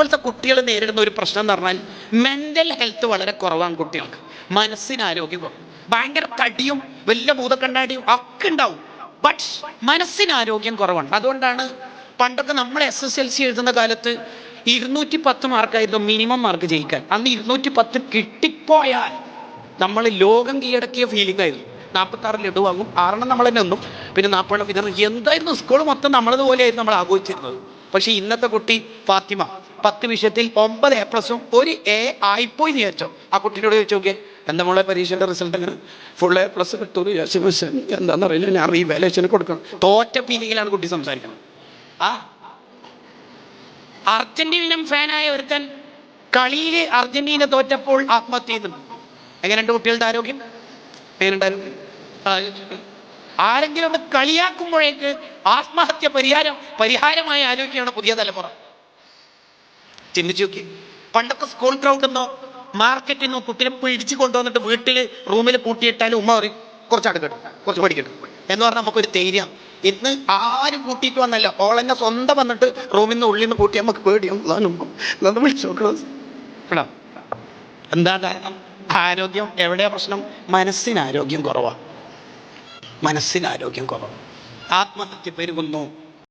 ഇപ്പോഴത്തെ കുട്ടികൾ നേരിടുന്ന ഒരു പ്രശ്നം എന്ന് പറഞ്ഞാൽ മെൻ്റൽ ഹെൽത്ത് വളരെ കുറവാണ് കുട്ടികൾക്ക്. മനസ്സിനാരോഗ്യം കുറവ്. ഭയങ്കര തടിയും വലിയ ഭൂതക്കണ്ണാടിയും ഒക്കെ ഉണ്ടാവും, ബട്ട് മനസ്സിനാരോഗ്യം കുറവാണ്. അതുകൊണ്ടാണ് പണ്ടൊക്കെ നമ്മൾ SSLC എഴുതുന്ന കാലത്ത് 210 മാർക്കായിരുന്നു മിനിമം മാർക്ക് ജയിക്കാൻ. അന്ന് 210 കിട്ടിപ്പോയാൽ നമ്മൾ ലോകം കീഴടക്കിയ ഫീലിംഗ് ആയിരുന്നു. 46 ലഡു വാങ്ങും, 6 നമ്മൾ തന്നെ ഒന്നും, പിന്നെ 40 വിതരണം. എന്തായിരുന്നു സ്കൂൾ മൊത്തം നമ്മളതുപോലെയായിരുന്നു നമ്മൾ ആഘോഷിച്ചിരുന്നത്. പക്ഷേ ഇന്നത്തെ കുട്ടി ഫാത്തിമ 10 വിഷയത്തിൽ 9 A+, 1 A ആയിപ്പോയി വിചാരിച്ചോ. ആ കുട്ടിയോട് ചോദിച്ചു നോക്കിയേ, എന്താ മോളെ പരീക്ഷയുടെ റിസൾട്ട് എങ്ങനെ? ഫുൾ A+ കിട്ടുമെന്ന് വിചാരിച്ചു. എന്താണെന്നറിയില്ല, ഞാൻ റീവാലുവേഷന് കൊടുക്കണം. തോറ്റ ഫീലിങ്ങിലാണ് കുട്ടി സംസാരിക്കുന്നത്. അർജന്റീനൻ ഫാനായ ഒരുത്തൻ കളിയിൽ അർജന്റീന തോറ്റപ്പോൾ ആത്മഹത്യ ചെയ്യുന്നുണ്ട്. എങ്ങനെയുണ്ട് കുട്ടികളുടെ ആരോഗ്യം? എങ്ങനെയുണ്ടായിരുന്നു? ആരെങ്കിലും ഒന്ന് കളിയാക്കുമ്പോഴേക്ക് ആത്മഹത്യ പരിഹാരമായ ആരോഗ്യമാണ് പുതിയ തലമുറ. ചിന്തിച്ചു നോക്കി. പണ്ടൊക്കെ സ്കൂൾ ഗ്രൗണ്ടിൽ നിന്നോ മാർക്കറ്റിൽ നിന്നോ കുട്ടിയെ പിടിച്ചു കൊണ്ടുവന്നിട്ട് വീട്ടിൽ റൂമിൽ പൂട്ടിയിട്ടാലും ഉമ്മ പറയും കുറച്ച് അടുക്കട്ടെ, കുറച്ച് പഠിക്കട്ടെ എന്ന് പറഞ്ഞാൽ നമുക്കൊരു ധൈര്യം. ഇന്ന് ആരും കൂട്ടിയിട്ട് വന്നല്ലോ, ഓളെന്നെ സ്വന്തം വന്നിട്ട് റൂമിൽ നിന്ന് ഉള്ളിൽ നിന്ന് കൂട്ടി നമുക്ക് പേടിയാവും. വിളിച്ചു നോക്കണം. എന്താ കാരണം? ആരോഗ്യം എവിടെയാ പ്രശ്നം? മനസ്സിനാരോഗ്യം കുറവാണ്. മനസ്സിനാരോഗ്യം കുറവ്. ആത്മഹത്യ പെരുകുന്നു.